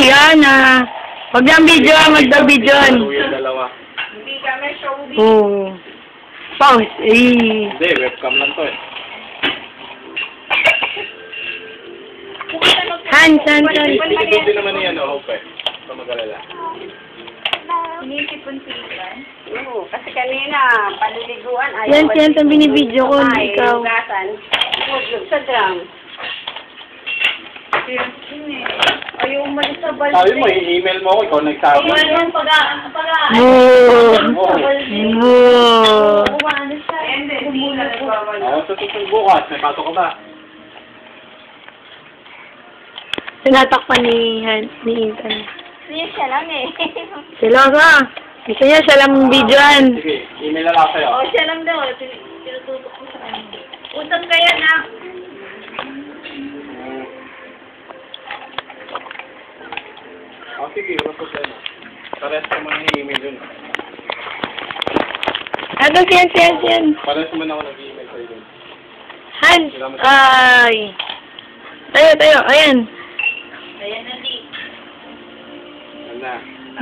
Yan na. Huwag niyang video, mag-video. Dalawa. Hindi kami showbiz. Oo. Pause. Hindi, webcam lang to eh. Hans. Hindi naman yan, Hope eh. Ito mag-alala. Inisipon silan. Oo, kasi kanina, paliliguan. Yan ang binibideo ko, ikaw. Hugasan. Sa drum. Ayaw umalis sa balde. Sabi mo, i-email mo ako, ikaw nagsabi. Yung Umano siya. Hindi na nagwawala. Oo, sa susunod bukas, may pato ka ba? Tinatakpan ni Ethan. Siya lang eh. Sila ka. Gusto niya siya lang videoan. Sige, email na lang sa'yo. Oo, siya lang daw. Tinututok ko sa kanya. Usap kaya na. Oh, sige, wala problema. Pares naman ang email yun. Ano yan? Pares naman ako nag-email sa'yo dun. Hans. Ay. Tayo. Ayan. Ayan na di. Yan na.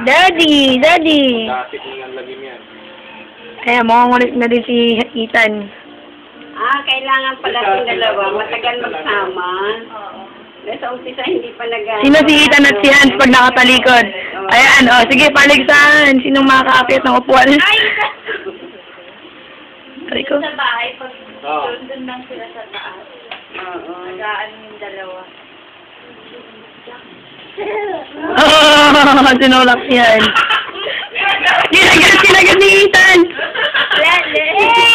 Daddy. Datik mo ng lagim yan. Ayan, mukhang na din si Ethan. Kailangan pala yung dalawa. Matagal magsama. Oo. Sa umpisa, hindi pa Sino si Ethan at si Hans pag nakatalikod? Ayan, sige, paligsahan. Sinong makakaapit ng upuan? Ay! Aray ko. Sa bahay, pag Oo. doon lang sila sa taas. Oo. Nagaan yung dalawa. Tinulak yan. Sinagat ni Ethan! Lele!